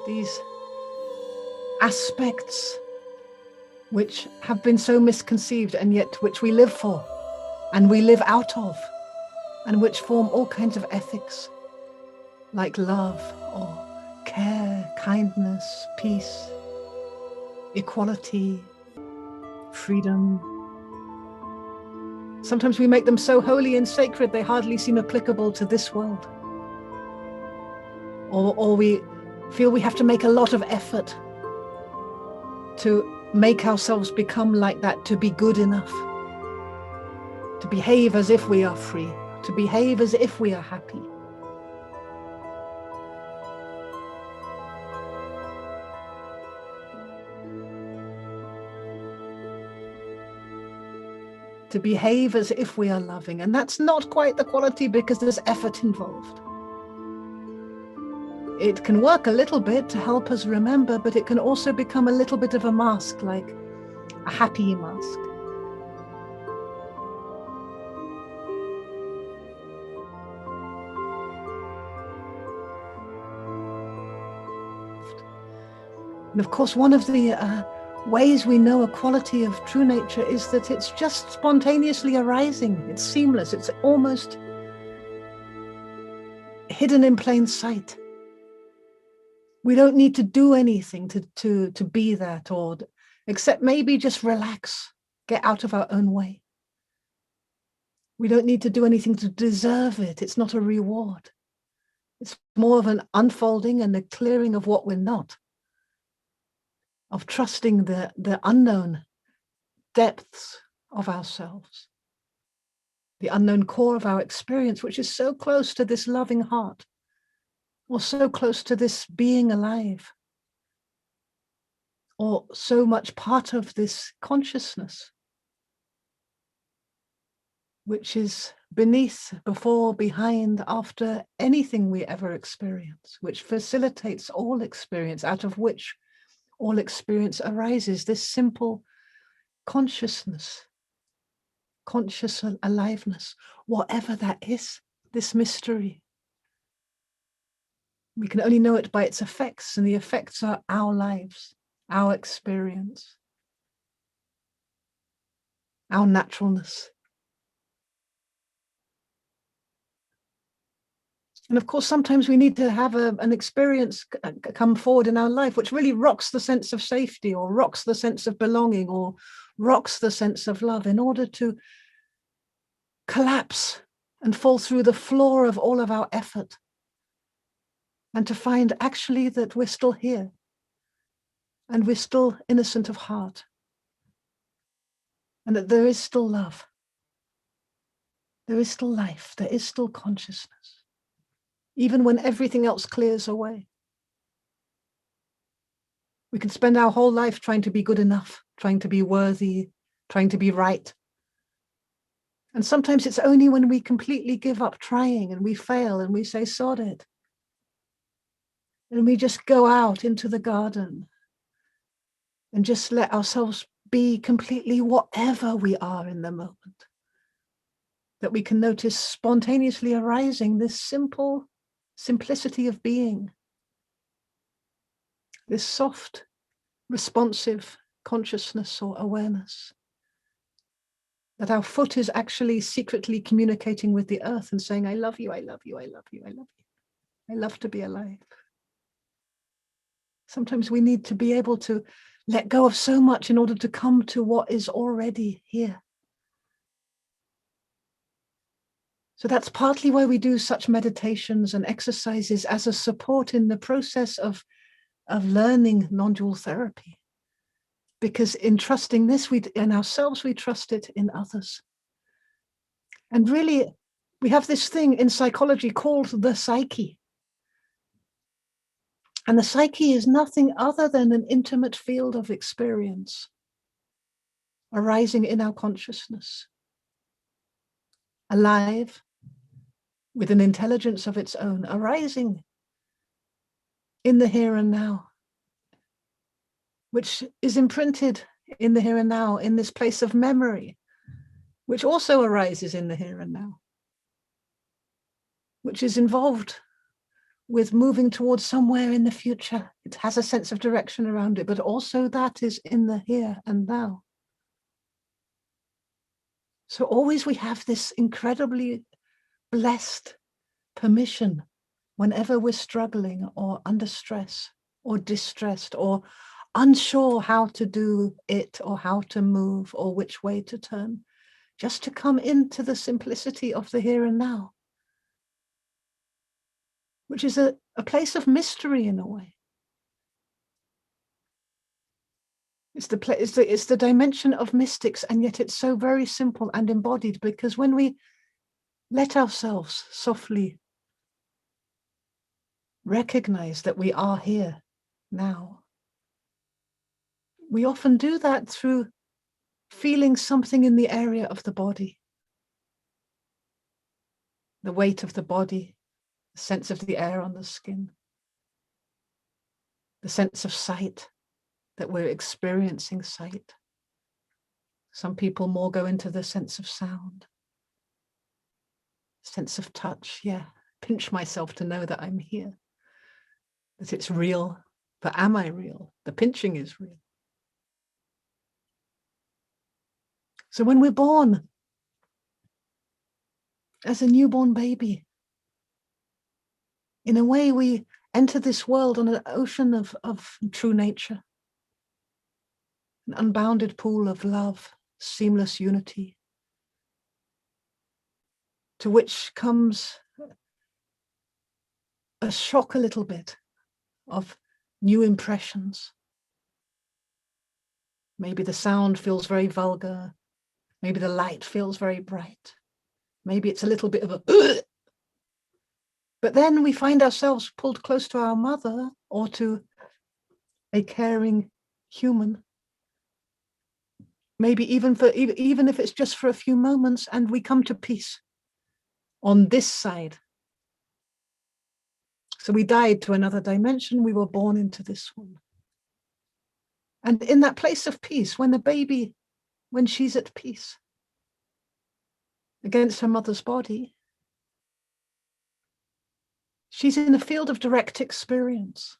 These aspects which have been so misconceived and yet which we live for and we live out of, and which form all kinds of ethics like love or care, kindness, peace, equality, freedom. Sometimes we make them so holy and sacred they hardly seem applicable to this world. Or we feel we have to make a lot of effort to make ourselves become like that, to be good enough, to behave as if we are free, to behave as if we are happy. To behave as if we are loving. And that's not quite the quality because there's effort involved. It can work a little bit to help us remember, but it can also become a little bit of a mask, like a happy mask. And of course, one of the ways we know a quality of true nature is that it's just spontaneously arising. It's seamless. It's almost hidden in plain sight. We don't need to do anything to be that, or except maybe just relax, get out of our own way. We don't need to do anything to deserve it. It's not a reward. It's more of an unfolding and a clearing of what we're not, of trusting the unknown depths of ourselves, the unknown core of our experience, which is so close to this loving heart, or so close to this being alive, or so much part of this consciousness, which is beneath, before, behind, after anything we ever experience, which facilitates all experience, out of which all experience arises, this simple consciousness, conscious aliveness, whatever that is, this mystery. We can only know it by its effects, and the effects are our lives, our experience, our naturalness. And of course, sometimes we need to have an experience come forward in our life which really rocks the sense of safety, or rocks the sense of belonging, or rocks the sense of love, in order to collapse and fall through the floor of all of our effort, and to find actually that we're still here, and we're still innocent of heart, and that there is still love, there is still life, there is still consciousness, even when everything else clears away. We can spend our whole life trying to be good enough, trying to be worthy, trying to be right. And sometimes it's only when we completely give up trying and we fail and we say, sod it. And we just go out into the garden and just let ourselves be completely whatever we are in the moment, that we can notice spontaneously arising this simplicity of being, this soft, responsive consciousness or awareness, that our foot is actually secretly communicating with the earth and saying, I love you, I love you, I love you, I love you. I love to be alive. Sometimes we need to be able to let go of so much in order to come to what is already here. So that's partly why we do such meditations and exercises as a support in the process of learning non-dual therapy. Because in trusting this, in ourselves, we trust it in others. And really, we have this thing in psychology called the psyche. And the psyche is nothing other than an intimate field of experience arising in our consciousness, alive, with an intelligence of its own, arising in the here and now, which is imprinted in the here and now, in this place of memory, which also arises in the here and now, which is involved with moving towards somewhere in the future. It has a sense of direction around it, but also that is in the here and now. So always we have this incredibly blessed permission whenever we're struggling or under stress or distressed or unsure how to do it or how to move or which way to turn, just to come into the simplicity of the here and now, which is a place of mystery in a way. It's the dimension of mystics, and yet it's so very simple and embodied, because when we let ourselves softly recognize that we are here now, we often do that through feeling something in the area of the body, the weight of the body, the sense of the air on the skin, the sense of sight, that we're experiencing sight. Some people more go into the sense of sound, sense of touch. Yeah, pinch myself to know that I'm here, that it's real. But am I real? The pinching is real. So when we're born as a newborn baby, in a way we enter this world on an ocean of true nature, an unbounded pool of love, seamless unity, to which comes a shock a little bit of new impressions. Maybe the sound feels very vulgar. Maybe the light feels very bright. Maybe it's a little bit of a ugh. But then we find ourselves pulled close to our mother or to a caring human. Maybe even if it's just for a few moments, and we come to peace on this side. So we died to another dimension, we were born into this one. And in that place of peace, when the baby, when she's at peace against her mother's body, she's in a field of direct experience.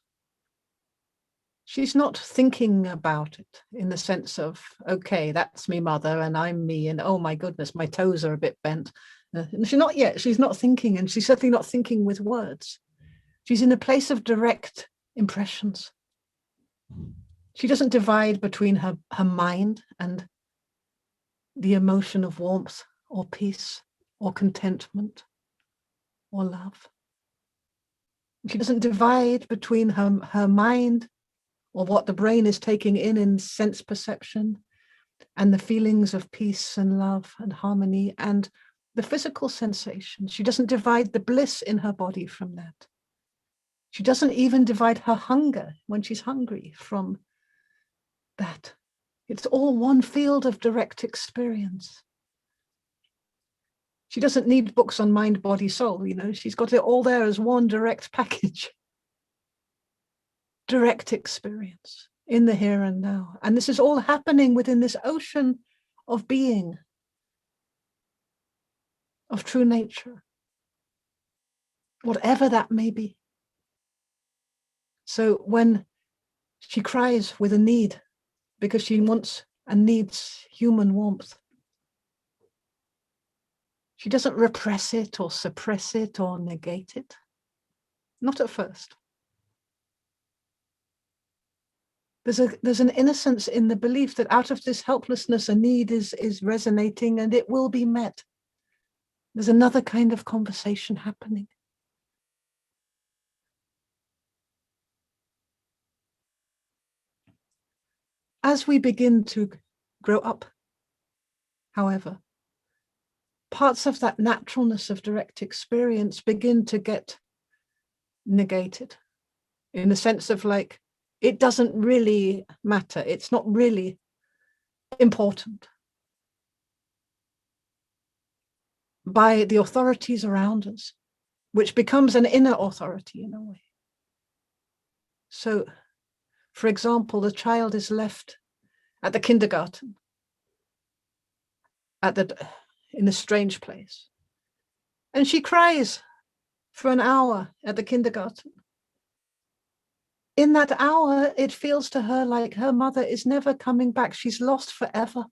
She's not thinking about it in the sense of, okay, that's me, mother, and I'm me, and oh my goodness, my toes are a bit bent. She's not yet, she's not thinking, and she's certainly not thinking with words. She's in a place of direct impressions. She doesn't divide between her mind and the emotion of warmth or peace or contentment or love. She doesn't divide between her mind or what the brain is taking in sense perception and the feelings of peace and love and harmony and the physical sensation. She doesn't divide the bliss in her body from that. She doesn't even divide her hunger when she's hungry from that. It's all one field of direct experience. She doesn't need books on mind, body, soul, you know, she's got it all there as one direct package. Direct experience in the here and now. And this is all happening within this ocean of being, of true nature, whatever that may be. So when she cries with a need, because she wants and needs human warmth, she doesn't repress it or suppress it or negate it. Not at first. There's an innocence in the belief that out of this helplessness, a need is resonating and it will be met. There's another kind of conversation happening. As we begin to grow up, however, parts of that naturalness of direct experience begin to get negated. in the sense of like, it doesn't really matter. It's not really important, by the authorities around us, which becomes an inner authority in a way. So, for example, the child is left at the kindergarten, in a strange place, and she cries for an hour at the kindergarten. In that hour, it feels to her like her mother is never coming back. She's lost forever.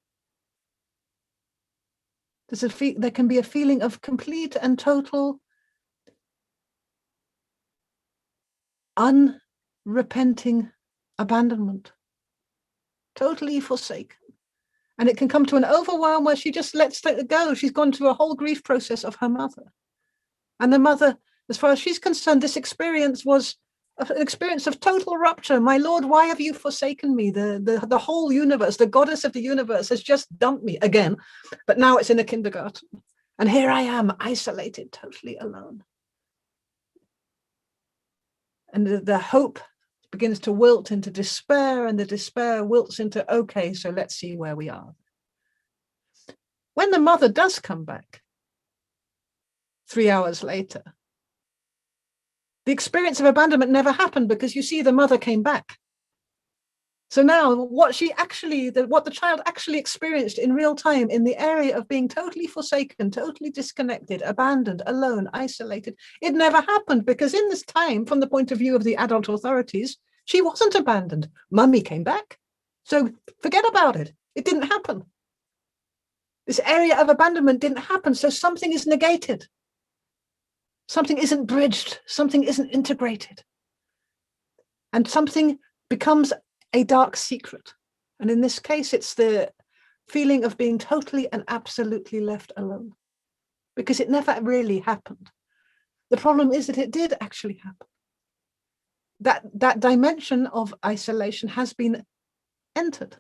There can be a feeling of complete and total unrepenting abandonment, totally forsaken. And it can come to an overwhelm where she just lets it go. She's gone through a whole grief process of her mother. And the mother, as far as she's concerned, this experience was an experience of total rupture. My Lord, why have you forsaken me? The whole universe, the goddess of the universe has just dumped me again, but now it's in a kindergarten. And here I am, isolated, totally alone. And the hope begins to wilt into despair, and the despair wilts into, okay, so let's see where we are. When the mother does come back 3 hours later, the experience of abandonment never happened, because you see, the mother came back. So now what the child actually experienced in real time, in the area of being totally forsaken, totally disconnected, abandoned, alone, isolated, it never happened, because in this time, from the point of view of the adult authorities, she wasn't abandoned. Mummy came back. So forget about it. It didn't happen. This area of abandonment didn't happen. So something is negated. Something isn't bridged. Something isn't integrated. And something becomes a dark secret. And in this case, it's the feeling of being totally and absolutely left alone, because it never really happened. The problem is that it did actually happen. That dimension of isolation has been entered.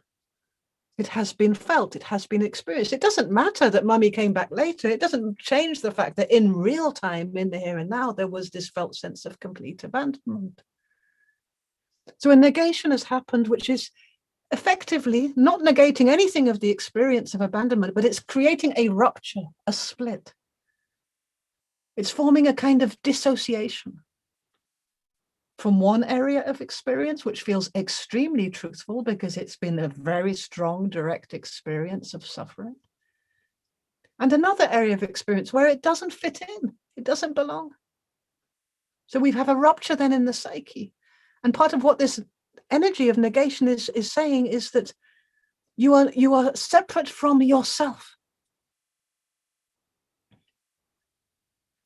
It has been felt. It has been experienced. It doesn't matter that mummy came back later. It doesn't change the fact that in real time, in the here and now, there was this felt sense of complete abandonment. So a negation has happened, which is effectively not negating anything of the experience of abandonment, but it's creating a rupture, a split. It's forming a kind of dissociation from one area of experience, which feels extremely truthful because it's been a very strong, direct experience of suffering, and another area of experience where it doesn't fit in, it doesn't belong. So we have a rupture then in the psyche. And part of what this energy of negation is saying is that you are separate from yourself.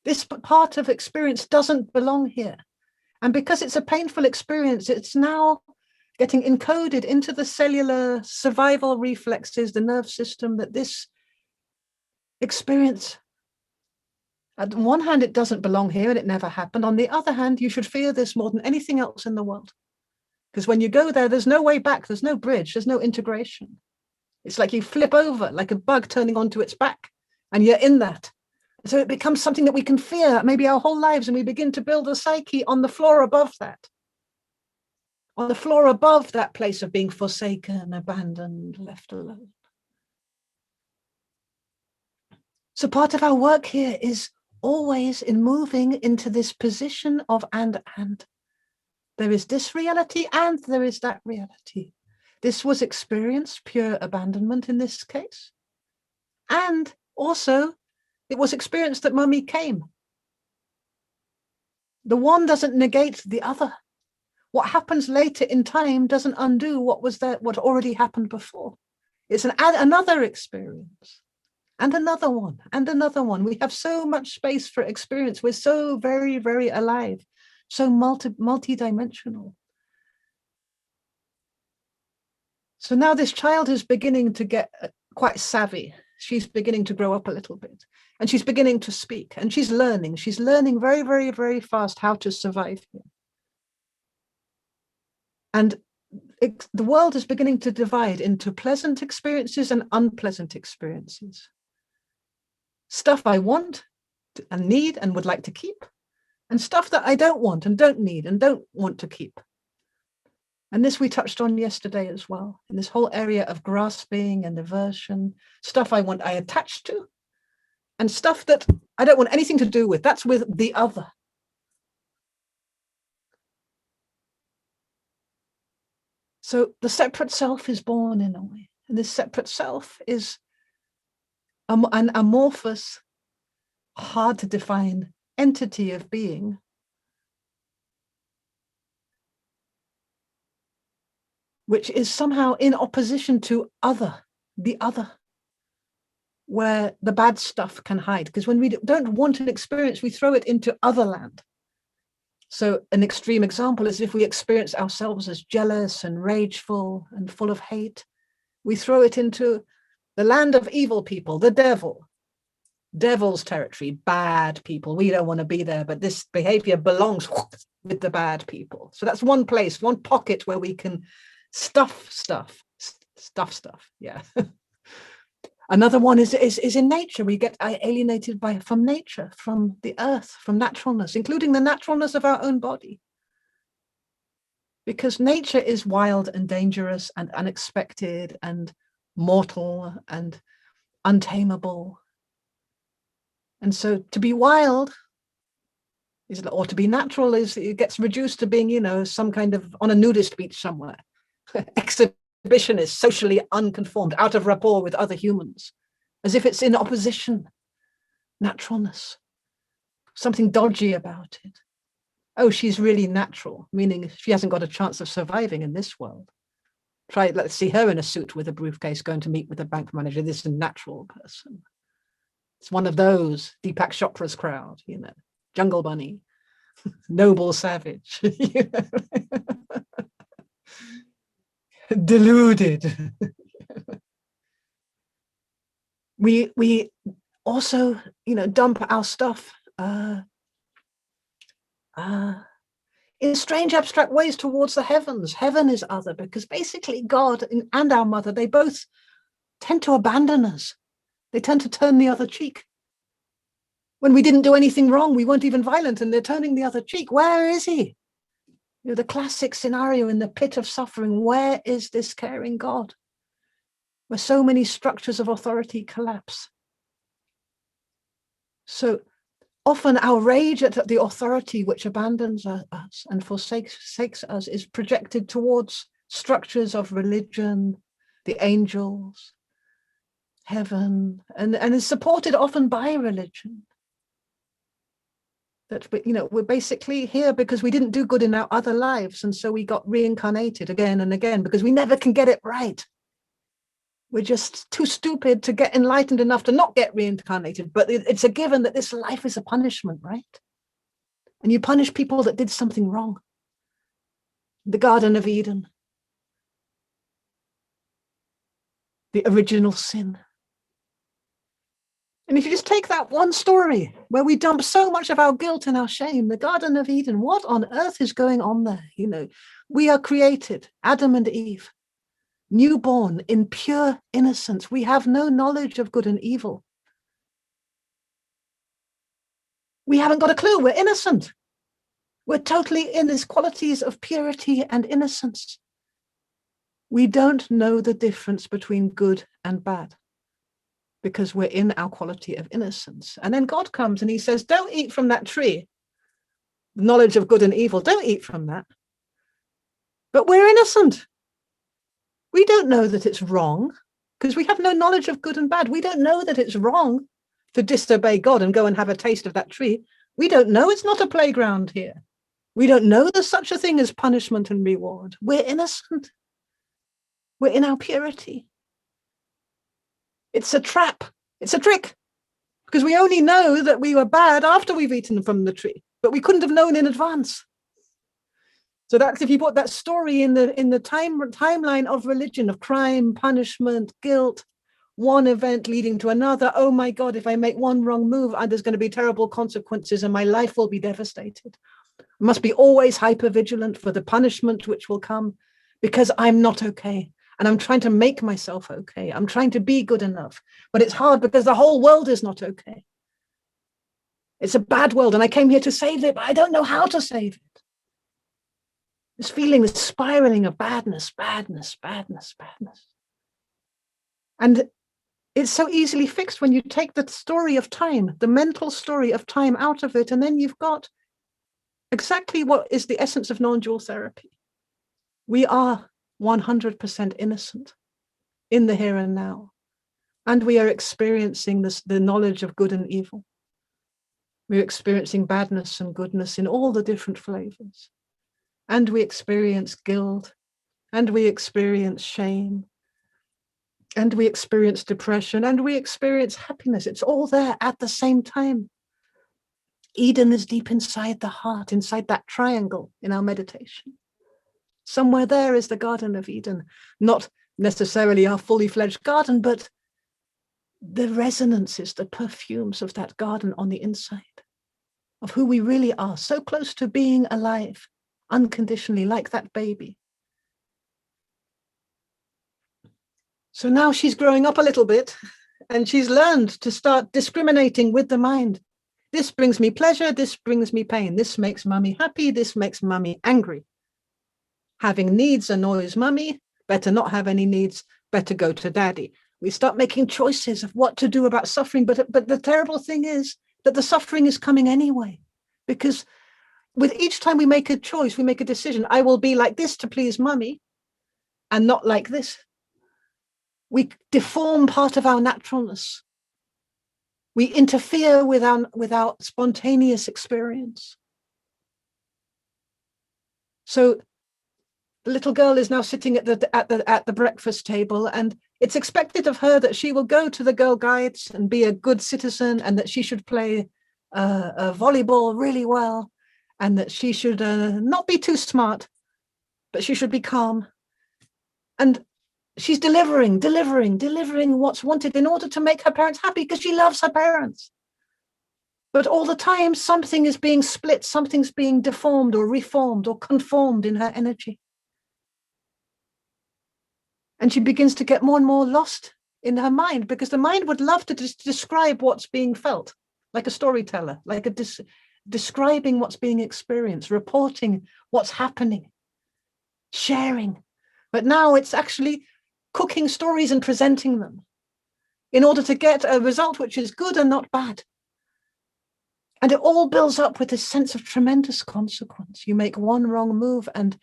This part of experience doesn't belong here. And because it's a painful experience, it's now getting encoded into the cellular survival reflexes, the nerve system, that this experience, on one hand, it doesn't belong here and it never happened. On the other hand, you should fear this more than anything else in the world. Because when you go there, there's no way back, there's no bridge, there's no integration. It's like you flip over, like a bug turning onto its back, and you're in that. So it becomes something that we can fear maybe our whole lives, and we begin to build a psyche on the floor above that. On the floor above that place of being forsaken, abandoned, left alone. So part of our work here is always in moving into this position of and. There is this reality and there is that reality. This was experienced, pure abandonment in this case. And also, it was experienced that mummy came. The one doesn't negate the other. What happens later in time doesn't undo what was there, what already happened before. It's another experience, and another one, and another one. We have so much space for experience. We're so very, very alive, so multi-dimensional. So now this child is beginning to get quite savvy. She's beginning to grow up a little bit, and she's beginning to speak, and she's learning. She's learning very, very, very fast how to survive here. And the world is beginning to divide into pleasant experiences and unpleasant experiences. Stuff I want and need and would like to keep, and stuff that I don't want and don't need and don't want to keep. And this we touched on yesterday as well, in this whole area of grasping and aversion, stuff I attach to, and stuff that I don't want anything to do with. That's with the other. So the separate self is born in a way. And this separate self is an amorphous, hard to define entity of being, which is somehow in opposition to the other, where the bad stuff can hide. Because when we don't want an experience, we throw it into other land. So an extreme example is if we experience ourselves as jealous and rageful and full of hate, we throw it into the land of evil people, the devil, devil's territory, bad people. We don't want to be there, but this behavior belongs with the bad people. So that's one place, one pocket where we can stuff stuff. Yeah. Another one is in nature. We get alienated from nature, from the earth, from naturalness, including the naturalness of our own body. Because nature is wild and dangerous and unexpected and mortal and untamable. And so to be wild or to be natural it gets reduced to being, some kind of on a nudist beach somewhere. Exhibitionist, socially unconformed, out of rapport with other humans, as if it's in opposition. Naturalness, something dodgy about it. Oh, she's really natural, meaning she hasn't got a chance of surviving in this world. Let's see her in a suit with a briefcase going to meet with a bank manager. This is a natural person. It's one of those Deepak Chopra's crowd, Jungle Bunny, noble savage. Deluded. We also, dump our stuff in strange abstract ways towards the heavens. Heaven is other because basically God and our mother, they both tend to abandon us. They tend to turn the other cheek. When we didn't do anything wrong, we weren't even violent, and they're turning the other cheek. Where is he? The classic scenario in the pit of suffering. Where is this caring God? Where so many structures of authority collapse. So often our rage at the authority which abandons us and forsakes us is projected towards structures of religion, the angels, heaven, and is supported often by religion. That we're basically here because we didn't do good in our other lives, and so we got reincarnated again and again because we never can get it right. We're just too stupid to get enlightened enough to not get reincarnated. But it's a given that this life is a punishment, right? And you punish people that did something wrong. The Garden of Eden, the original sin. And if you just take that one story where we dump so much of our guilt and our shame, the Garden of Eden, what on earth is going on there? We are created, Adam and Eve, newborn in pure innocence. We have no knowledge of good and evil. We haven't got a clue. We're innocent. We're totally in these qualities of purity and innocence. We don't know the difference between good and bad because we're in our quality of innocence. And then God comes and he says, don't eat from that tree. The knowledge of good and evil, don't eat from that. But we're innocent. We don't know that it's wrong because we have no knowledge of good and bad. We don't know that it's wrong to disobey God and go and have a taste of that tree. We don't know it's not a playground here. We don't know there's such a thing as punishment and reward. We're innocent. We're in our purity. It's a trap. It's a trick because we only know that we were bad after we've eaten from the tree, but we couldn't have known in advance. So that's if you put that story in the timeline of religion, of crime, punishment, guilt, one event leading to another. Oh my God, if I make one wrong move, there's going to be terrible consequences and my life will be devastated. I must be always hyper-vigilant for the punishment which will come because I'm not okay. And I'm trying to make myself okay. I'm trying to be good enough. But it's hard because the whole world is not okay. It's a bad world and I came here to save it, but I don't know how to save it. This feeling, this spiraling of badness, badness, badness, badness. And it's so easily fixed when you take the story of time, the mental story of time out of it, and then you've got exactly what is the essence of non-dual therapy. We are 100% innocent in the here and now. And we are experiencing the knowledge of good and evil. We're experiencing badness and goodness in all the different flavors. And we experience guilt, and we experience shame, and we experience depression, and we experience happiness. It's all there at the same time. Eden is deep inside the heart, inside that triangle in our meditation. Somewhere there is the Garden of Eden, not necessarily our fully fledged garden, but the resonances, the perfumes of that garden on the inside, of who we really are, so close to being alive, unconditionally, like that baby. So now she's growing up a little bit, and she's learned to start discriminating with the mind. This brings me pleasure, this brings me pain. This makes mummy happy, this makes mummy angry. Having needs annoys mummy, better not have any needs, better go to daddy. We start making choices of what to do about suffering, but the terrible thing is that the suffering is coming anyway, because with each time we make a choice, we make a decision, I will be like this to please mummy and not like this. We deform part of our naturalness. We interfere with our spontaneous experience. So the little girl is now sitting at the breakfast table, and it's expected of her that she will go to the Girl Guides and be a good citizen, and that she should play volleyball really well, and that she should not be too smart, but she should be calm. And she's delivering what's wanted in order to make her parents happy, because she loves her parents. But all the time, something is being split, something's being deformed or reformed or conformed in her energy. And she begins to get more and more lost in her mind, because the mind would love to describe what's being felt, like a storyteller, like describing what's being experienced, reporting what's happening, sharing. But now it's actually cooking stories and presenting them in order to get a result which is good and not bad. And it all builds up with this sense of tremendous consequence. You make one wrong move and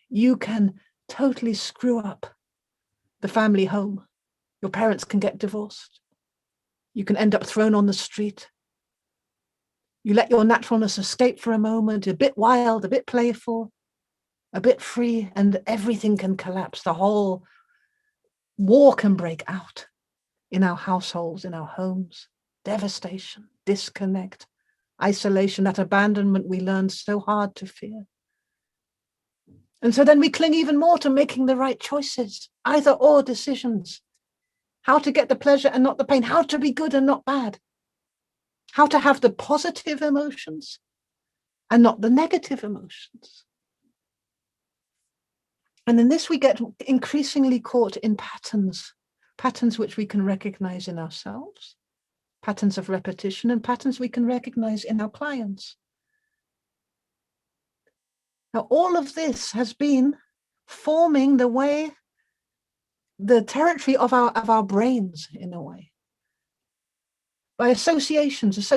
you can totally screw up the family home. Your parents can get divorced. You can end up thrown on the street. You let your naturalness escape for a moment, a bit wild, a bit playful, a bit free, and everything can collapse. The whole war can break out in our households, in our homes. Devastation, disconnect, isolation, that abandonment we learned so hard to fear. And so then we cling even more to making the right choices, either or decisions. How to get the pleasure and not the pain, how to be good and not bad, how to have the positive emotions and not the negative emotions. And in this, we get increasingly caught in patterns which we can recognize in ourselves, patterns of repetition, and patterns we can recognize in our clients. Now, all of this has been forming the territory of our brains, in a way. By associations.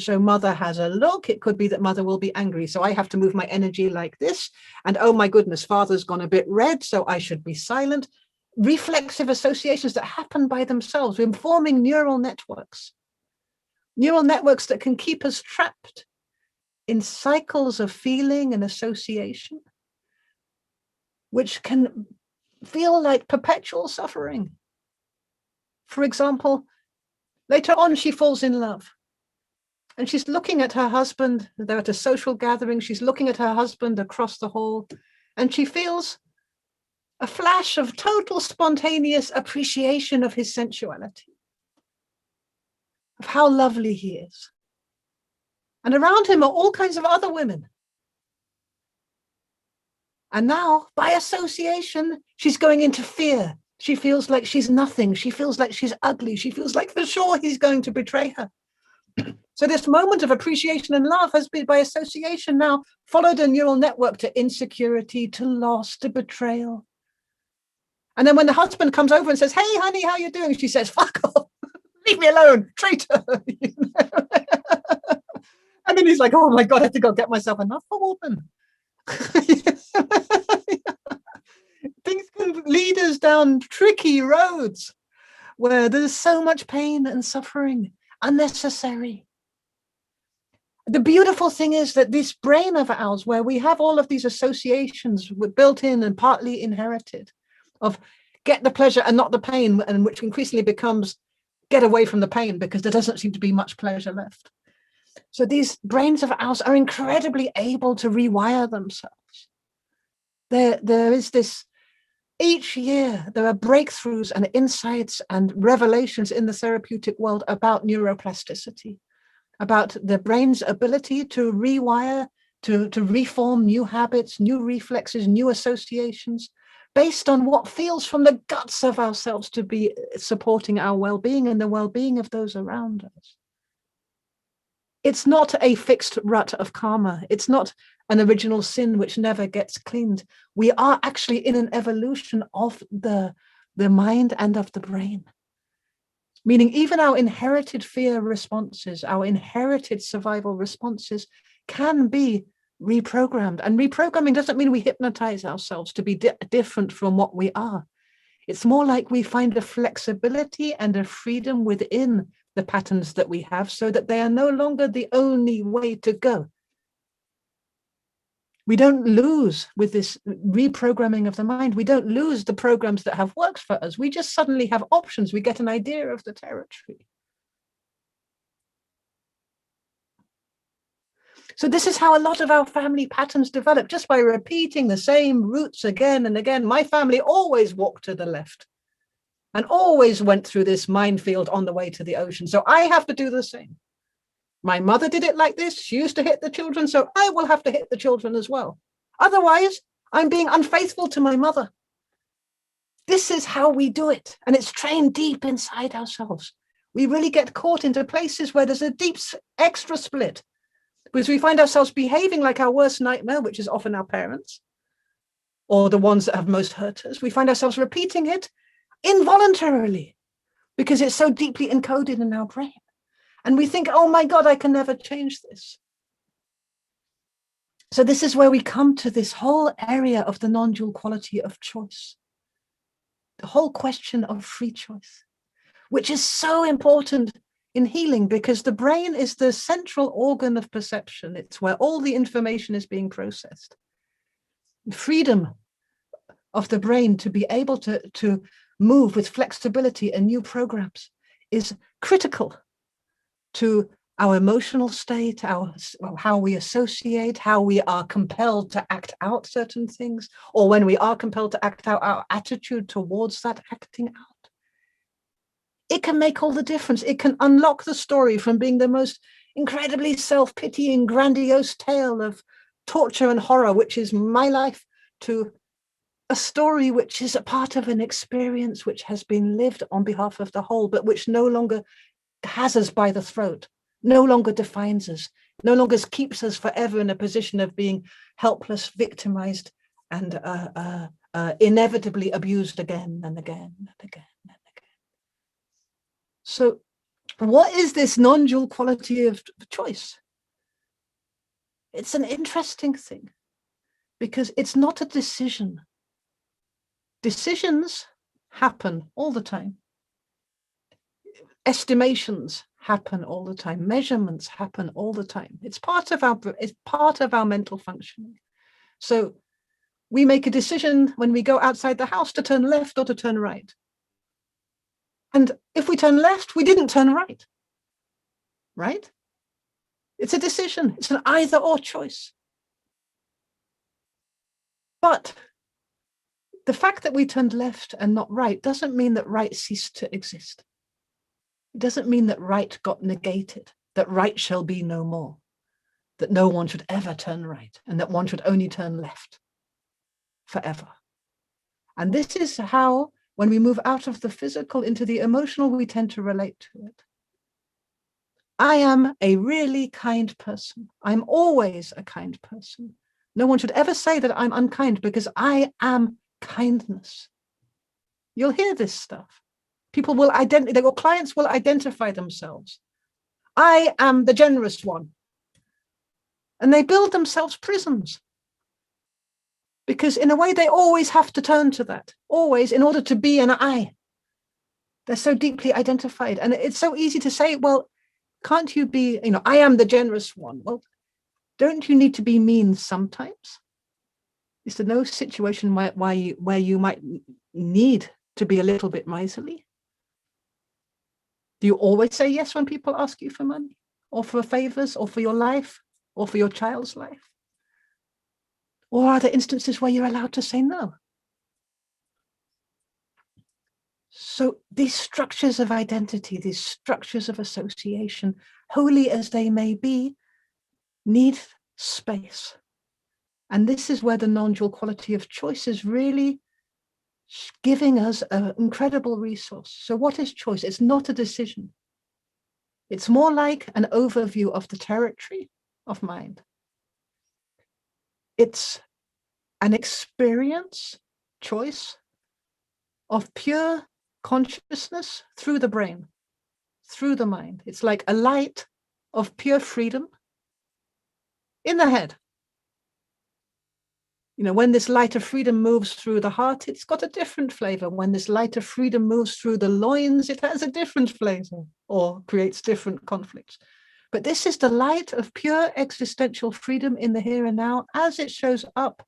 So mother has a look. It could be that mother will be angry, so I have to move my energy like this. And oh my goodness, father's gone a bit red, so I should be silent. Reflexive associations that happen by themselves. We're forming neural networks that can keep us trapped in cycles of feeling and association, which can feel like perpetual suffering. For example, later on, she falls in love and she's looking at her husband. They're at a social gathering. She's looking at her husband across the hall, and she feels a flash of total spontaneous appreciation of his sensuality, of how lovely he is. And around him are all kinds of other women. And now, by association, she's going into fear. She feels like she's nothing. She feels like she's ugly. She feels like for sure he's going to betray her. So this moment of appreciation and love has been, by association now, followed a neural network to insecurity, to loss, to betrayal. And then when the husband comes over and says, "Hey, honey, how you doing?" She says, "Fuck off, leave me alone, traitor." You know? And then he's like, "Oh my God, I think I'll get myself another woman." Things can lead us down tricky roads where there's so much pain and suffering, unnecessary. The beautiful thing is that this brain of ours, where we have all of these associations built in and partly inherited, of get the pleasure and not the pain, and which increasingly becomes get away from the pain because there doesn't seem to be much pleasure left. So these brains of ours are incredibly able to rewire themselves. There is this, each year, there are breakthroughs and insights and revelations in the therapeutic world about neuroplasticity, about the brain's ability to rewire, to reform new habits, new reflexes, new associations, based on what feels from the guts of ourselves to be supporting our well-being and the well-being of those around us. It's not a fixed rut of karma. It's not an original sin which never gets cleaned. We are actually in an evolution of the mind and of the brain. Meaning even our inherited fear responses, our inherited survival responses can be reprogrammed. And reprogramming doesn't mean we hypnotize ourselves to be different from what we are. It's more like we find a flexibility and a freedom within the patterns that we have so that they are no longer the only way to go. We don't lose with this reprogramming of the mind. We don't lose the programs that have worked for us. We just suddenly have options. We get an idea of the territory. So this is how a lot of our family patterns develop, just by repeating the same roots again and again. My family always walked to the left and always went through this minefield on the way to the ocean. So I have to do the same. My mother did it like this. She used to hit the children, so I will have to hit the children as well. Otherwise, I'm being unfaithful to my mother. This is how we do it. And it's trained deep inside ourselves. We really get caught into places where there's a deep extra split, because we find ourselves behaving like our worst nightmare, which is often our parents, or the ones that have most hurt us. We find ourselves repeating it involuntarily because it's so deeply encoded in our brain. And we think, oh my God, I can never change this. So this is where we come to this whole area of the non-dual quality of choice, the whole question of free choice, which is so important in healing because the brain is the central organ of perception. It's where all the information is being processed. Freedom of the brain to be able to move with flexibility and new programs is critical to our emotional state, how we associate, how we are compelled to act out certain things, or when we are compelled to act out, our attitude towards that acting out. It can make all the difference. It can unlock the story from being the most incredibly self-pitying, grandiose tale of torture and horror, which is my life, to a story which is a part of an experience which has been lived on behalf of the whole, but which no longer has us by the throat, no longer defines us, no longer keeps us forever in a position of being helpless, victimized, and inevitably abused again and again and again and again. So what is this non-dual quality of choice? It's an interesting thing because it's not a decision. Decisions happen all the time. Estimations happen all the time. Measurements happen all the time. It's part of our mental functioning. So we make a decision when we go outside the house to turn left or to turn right. And if we turn left, we didn't turn right. Right? It's a decision. It's an either or choice. But the fact that we turned left and not right doesn't mean that right ceased to exist. It doesn't mean that right got negated, that right shall be no more, that no one should ever turn right, and that one should only turn left forever. And this is how, when we move out of the physical into the emotional, we tend to relate to it. I am a really kind person. I'm always a kind person. No one should ever say that I'm unkind, because I am kindness. You'll hear this stuff. People will identify, your clients will identify themselves. I am the generous one. And they build themselves prisons. Because in a way, they always have to turn to that, always, in order to be an I. They're so deeply identified. And it's so easy to say, well, can't you be, I am the generous one. Well, don't you need to be mean sometimes? Is there no situation where you might need to be a little bit miserly? Do you always say yes when people ask you for money, or for favors, or for your life, or for your child's life? Or are there instances where you're allowed to say no? So these structures of identity, these structures of association, holy as they may be, need space. And this is where the non-dual quality of choice is really giving us an incredible resource. So what is choice? It's not a decision. It's more like an overview of the territory of mind. It's an experience, choice, of pure consciousness through the brain, through the mind. It's like a light of pure freedom in the head. When this light of freedom moves through the heart, it's got a different flavor. When this light of freedom moves through the loins, it has a different flavor or creates different conflicts. But this is the light of pure existential freedom in the here and now as it shows up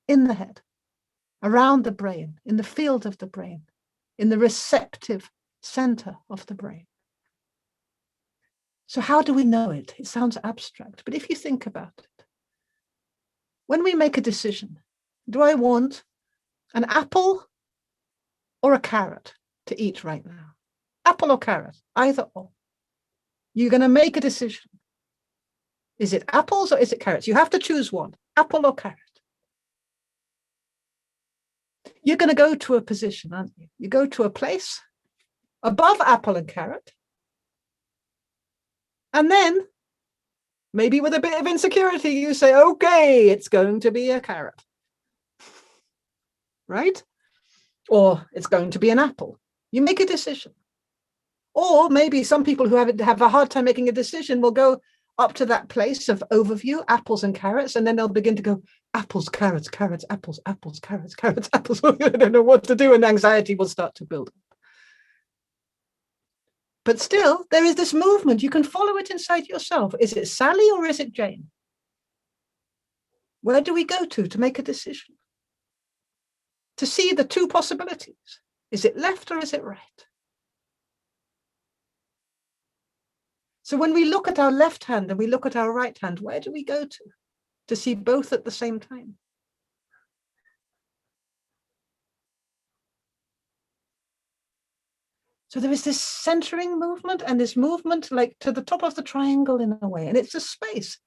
in the head, around the brain, in the field of the brain, in the receptive center of the brain. So how do we know it? It sounds abstract, but if you think about it, when we make a decision, do I want an apple or a carrot to eat right now? Apple or carrot, either or. You're going to make a decision. Is it apples or is it carrots? You have to choose one, apple or carrot. You're going to go to a position, aren't you? You go to a place above apple and carrot. And then, maybe with a bit of insecurity, you say, okay, it's going to be a carrot. Right? Or it's going to be an apple. You make a decision. Or maybe some people who have a hard time making a decision will go up to that place of overview, apples and carrots, and then they'll begin to go, apples, carrots, carrots, apples, apples, carrots, carrots, apples. I don't know what to do, and anxiety will start to build. But still, there is this movement. You can follow it inside yourself. Is it Sally or is it Jane? Where do we go to make a decision? To see the two possibilities. Is it left or is it right? So when we look at our left hand and we look at our right hand, where do we go to see both at the same time? So there is this centering movement and this movement like to the top of the triangle in a way. And it's a space.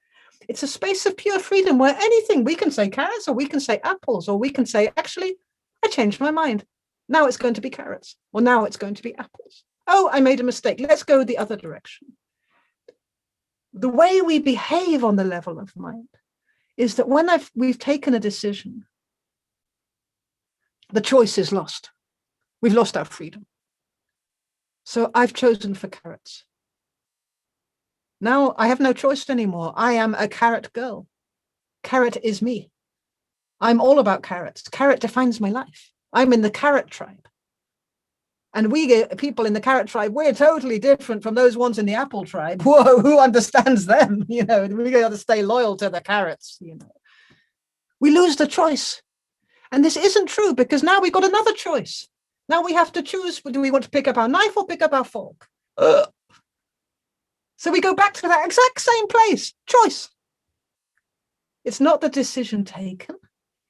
It's a space of pure freedom where anything, we can say carrots or we can say apples, or we can say, actually, I changed my mind. Now it's going to be carrots, or now it's going to be apples. Oh, I made a mistake. Let's go the other direction. The way we behave on the level of mind is that when we've taken a decision, the choice is lost. We've lost our freedom. So I've chosen for carrots. Now I have no choice anymore. I am a carrot girl. Carrot is me. I'm all about carrots. Carrot defines my life. I'm in the carrot tribe. And we get people in the carrot tribe, we're totally different from those ones in the apple tribe. Whoa, who understands them? We got to stay loyal to the carrots. We lose the choice. And this isn't true because now we've got another choice. Now we have to choose, do we want to pick up our knife or pick up our fork? So we go back to that exact same place, choice. It's not the decision taken.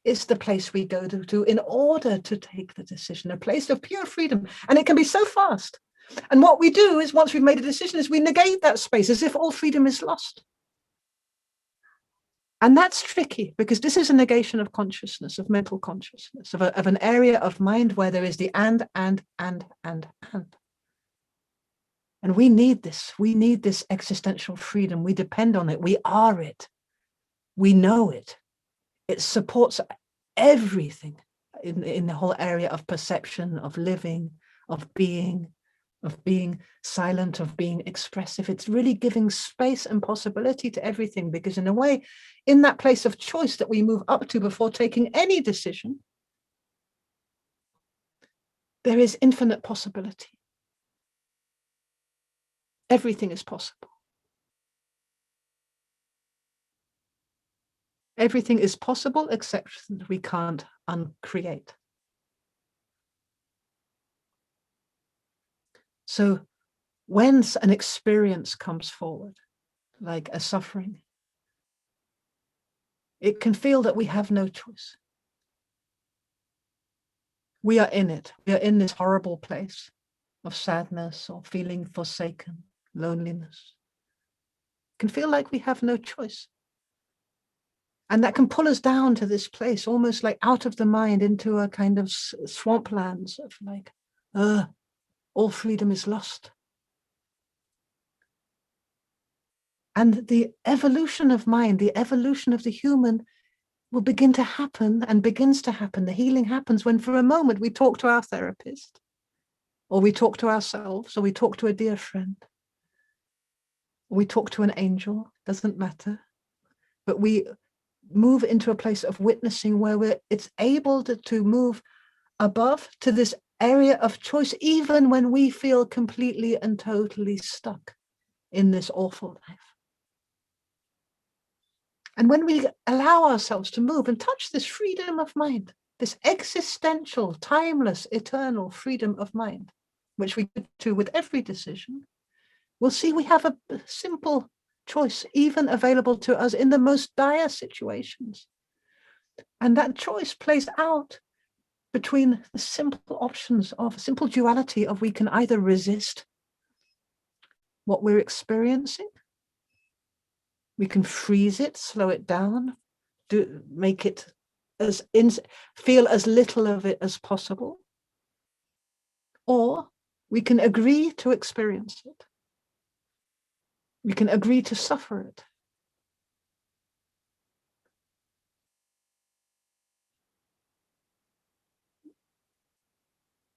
It's the place we go to in order to take the decision, a place of pure freedom. And it can be so fast. And what we do is once we've made a decision is we negate that space as if all freedom is lost. And that's tricky because this is a negation of consciousness, of mental consciousness, of an area of mind where there is the and. And And we need this. We need this existential freedom. We depend on it. We are it. We know it. It supports everything in the whole area of perception, of living, of being silent, of being expressive. It's really giving space and possibility to everything, because in a way, in that place of choice that we move up to before taking any decision, there is infinite possibility. Everything is possible. Everything is possible except that we can't uncreate. So when an experience comes forward, like a suffering, it can feel that we have no choice. We are in it. We are in this horrible place of sadness or feeling forsaken, loneliness. It can feel like we have no choice. And that can pull us down to this place, almost like out of the mind into a kind of swamplands of like, all freedom is lost. And the evolution of mind, the evolution of the human will begin to happen and begins to happen. The healing happens when for a moment we talk to our therapist, or we talk to ourselves, or we talk to a dear friend, or we talk to an angel, doesn't matter. But we move into a place of witnessing where it's able to move above to this area of choice, even when we feel completely and totally stuck in this awful life. And when we allow ourselves to move and touch this freedom of mind, this existential, timeless, eternal freedom of mind, which we do with every decision, we'll see we have a simple choice, even available to us in the most dire situations. And that choice plays out between the simple options of simple duality of we can either resist what we're experiencing, we can freeze it, slow it down, make it feel as little of it as possible, or we can agree to experience it. We can agree to suffer it.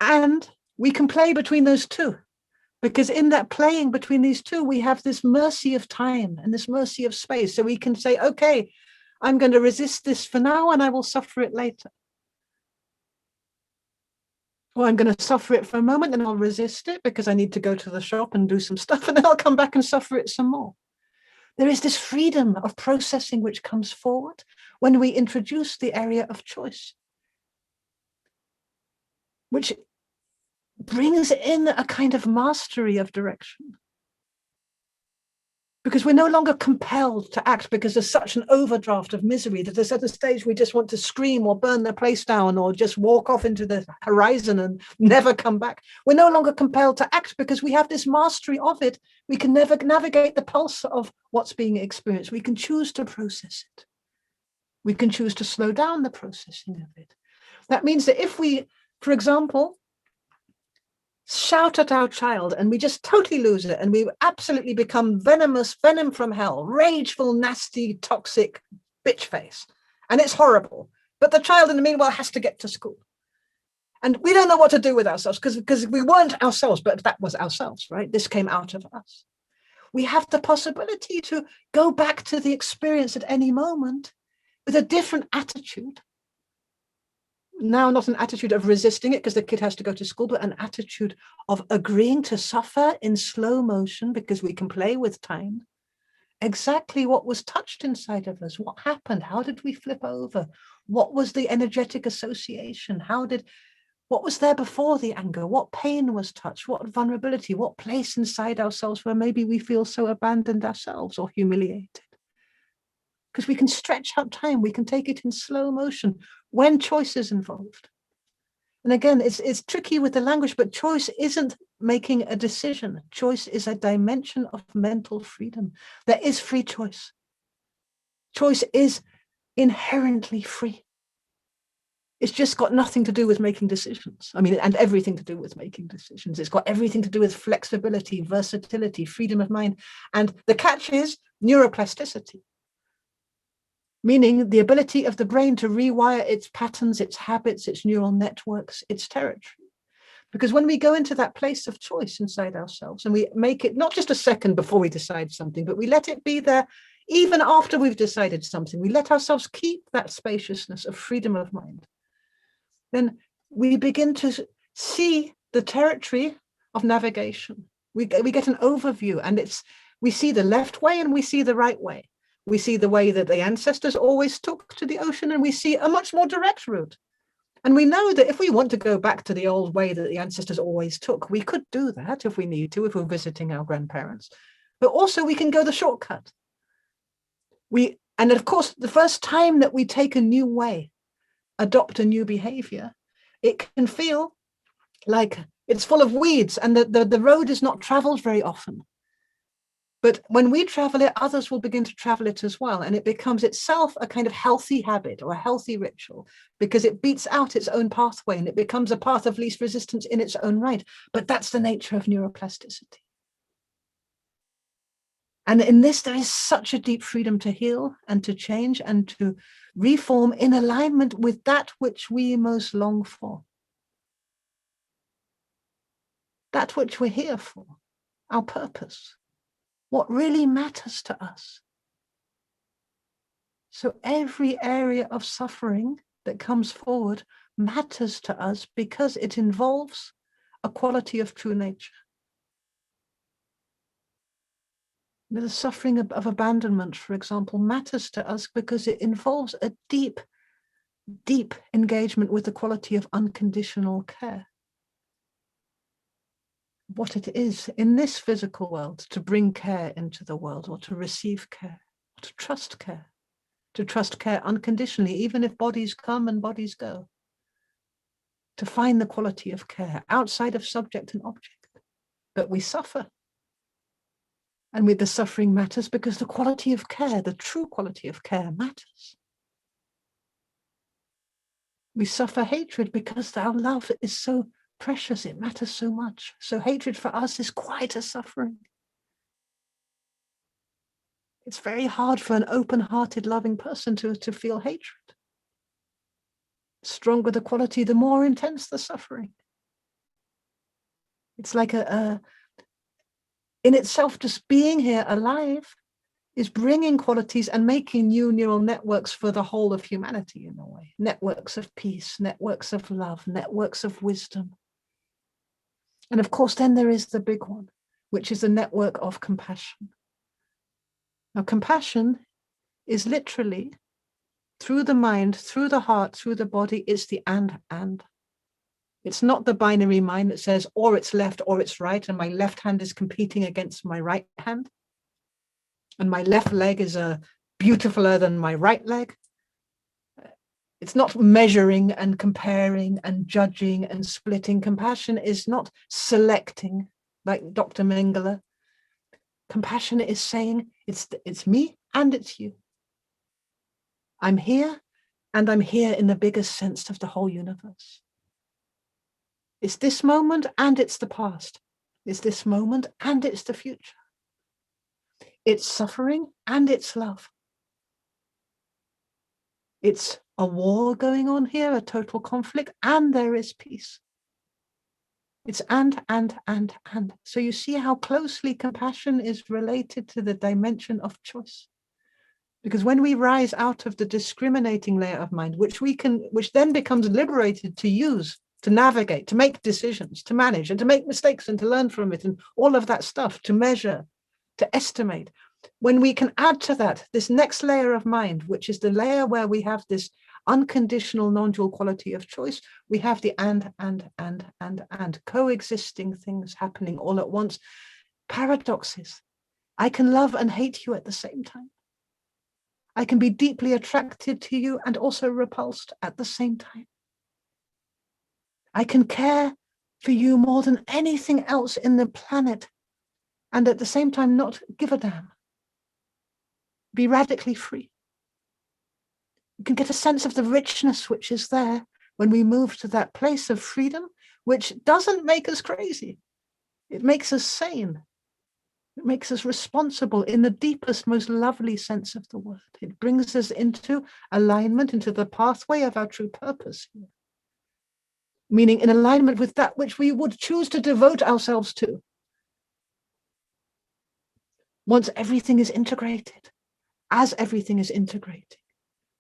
And we can play between those two, because in that playing between these two, we have this mercy of time and this mercy of space. So we can say, okay, I'm going to resist this for now and I will suffer it later. Or I'm going to suffer it for a moment and I'll resist it because I need to go to the shop and do some stuff, and then I'll come back and suffer it some more. There is this freedom of processing which comes forward when we introduce the area of choice, which brings in a kind of mastery of direction. Because we're no longer compelled to act because there's such an overdraft of misery that there's at a stage we just want to scream or burn the place down or just walk off into the horizon and never come back. We're no longer compelled to act because we have this mastery of it. We can never navigate the pulse of what's being experienced. We can choose to process it. We can choose to slow down the processing of it. That means that if we, for example, shout at our child and we just totally lose it and we absolutely become venomous, venom from hell, rageful, nasty, toxic bitch face, and it's horrible, but the child in the meanwhile has to get to school and we don't know what to do with ourselves because we weren't ourselves, but that was ourselves, right? This came out of us. We have the possibility to go back to the experience at any moment with a different attitude. Now, not an attitude of resisting it because the kid has to go to school, but an attitude of agreeing to suffer in slow motion because we can play with time. Exactly what was touched inside of us. What happened? How did we flip over? What was the energetic association? What was there before the anger? What pain was touched? What vulnerability? What place inside ourselves where maybe we feel so abandoned ourselves or humiliated? Because we can stretch out time, we can take it in slow motion when choice is involved. And again, it's tricky with the language, but choice isn't making a decision. Choice is a dimension of mental freedom. There is free choice. Choice is inherently free. It's just got nothing to do with making decisions. I mean, and everything to do with making decisions. It's got everything to do with flexibility, versatility, freedom of mind. And the catch is neuroplasticity, meaning the ability of the brain to rewire its patterns, its habits, its neural networks, its territory. Because when we go into that place of choice inside ourselves and we make it not just a second before we decide something, but we let it be there even after we've decided something, we let ourselves keep that spaciousness of freedom of mind, then we begin to see the territory of navigation. We get an overview, and we see the left way and we see the right way. We see the way that the ancestors always took to the ocean, and we see a much more direct route. And we know that if we want to go back to the old way that the ancestors always took, we could do that if we need to, if we're visiting our grandparents. But also we can go the shortcut. And of course, the first time that we take a new way, adopt a new behavior, it can feel like it's full of weeds and the road is not traveled very often. But when we travel it, others will begin to travel it as well. And it becomes itself a kind of healthy habit or a healthy ritual, because it beats out its own pathway and it becomes a path of least resistance in its own right. But that's the nature of neuroplasticity. And in this, there is such a deep freedom to heal and to change and to reform in alignment with that which we most long for. That which we're here for, our purpose. What really matters to us. So every area of suffering that comes forward matters to us because it involves a quality of true nature. The suffering of abandonment, for example, matters to us because it involves a deep, deep engagement with the quality of unconditional care. What it is in this physical world to bring care into the world, or to receive care, or to trust care unconditionally, even if bodies come and bodies go, to find the quality of care outside of subject and object. But we suffer. And with the suffering matters because the quality of care, the true quality of care, matters. We suffer hatred because our love is so precious, it matters so much. So hatred for us is quite a suffering. It's very hard for an open-hearted, loving person to feel hatred. The stronger the quality, the more intense the suffering. It's like in itself, just being here alive is bringing qualities and making new neural networks for the whole of humanity in a way. Networks of peace, networks of love, networks of wisdom. And of course, then there is the big one, which is the network of compassion. Now, compassion is literally through the mind, through the heart, through the body, it's the and. It's not the binary mind that says, or it's left or it's right, and my left hand is competing against my right hand. And my left leg is beautifuler than my right leg. It's not measuring and comparing and judging and splitting. Compassion is not selecting, like Dr. Mengele. Compassion is saying, it's me and it's you. I'm here, and I'm here in the biggest sense of the whole universe. It's this moment and it's the past. It's this moment and it's the future. It's suffering and it's love. It's a war going on here, a total conflict, and there is peace. It's and. So you see how closely compassion is related to the dimension of choice. Because when we rise out of the discriminating layer of mind, which then becomes liberated to use, to navigate, to make decisions, to manage, and to make mistakes and to learn from it, and all of that stuff, to measure, to estimate. When we can add to that this next layer of mind, which is the layer where we have this unconditional non-dual quality of choice, we have the and coexisting things happening all at once. Paradoxes. I can love and hate you at the same time. I can be deeply attracted to you and also repulsed at the same time. I can care for you more than anything else in the planet and at the same time not give a damn. Be radically free. You can get a sense of the richness which is there when we move to that place of freedom, which doesn't make us crazy. It makes us sane. It makes us responsible in the deepest, most lovely sense of the word. It brings us into alignment, into the pathway of our true purpose. Meaning in alignment with that which we would choose to devote ourselves to. Once everything is integrated, as everything is integrating,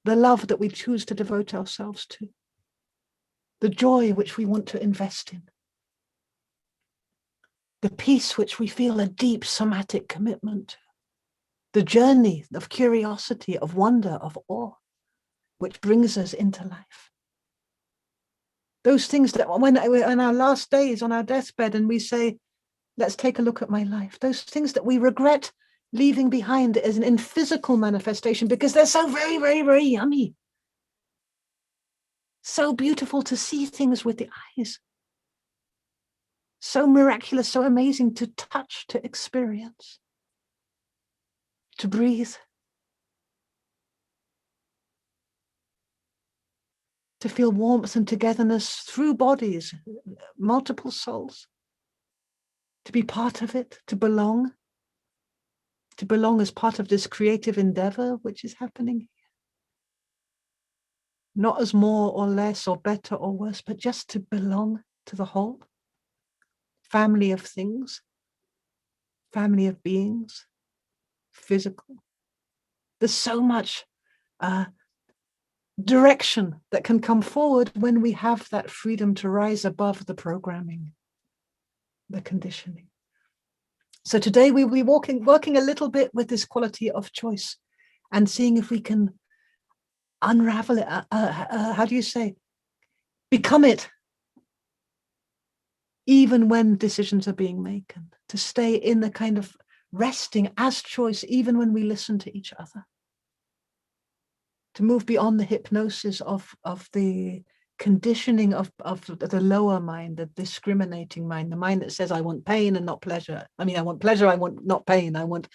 the love that we choose to devote ourselves to, the joy which we want to invest in, the peace which we feel a deep somatic commitment to, the journey of curiosity, of wonder, of awe, which brings us into life. Those things that when in our last days on our deathbed and we say, let's take a look at my life, those things that we regret leaving behind as in physical manifestation because they're so very, very, very yummy. So beautiful to see things with the eyes. So miraculous, so amazing to touch, to experience, to breathe, to feel warmth and togetherness through bodies, multiple souls, to be part of it, to belong as part of this creative endeavor which is happening here. Not as more or less or better or worse, but just to belong to the whole family of things, family of beings, physical. There's so much direction that can come forward when we have that freedom to rise above the programming, the conditioning. So today we will be working a little bit with this quality of choice and seeing if we can unravel it. How do you say? Become it. Even when decisions are being made, to stay in the kind of resting as choice, even when we listen to each other. To move beyond the hypnosis of the conditioning of the lower mind, the discriminating mind, the mind that says, I want pain and not pleasure. I mean, I want pleasure, I want not pain. I want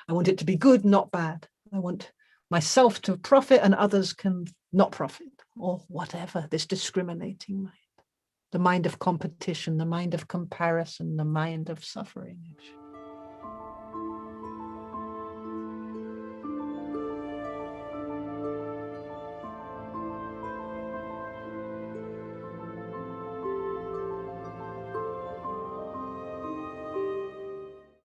it to be good, not bad. I want myself to profit and others can not profit, or whatever, this discriminating mind. The mind of competition, the mind of comparison, the mind of suffering.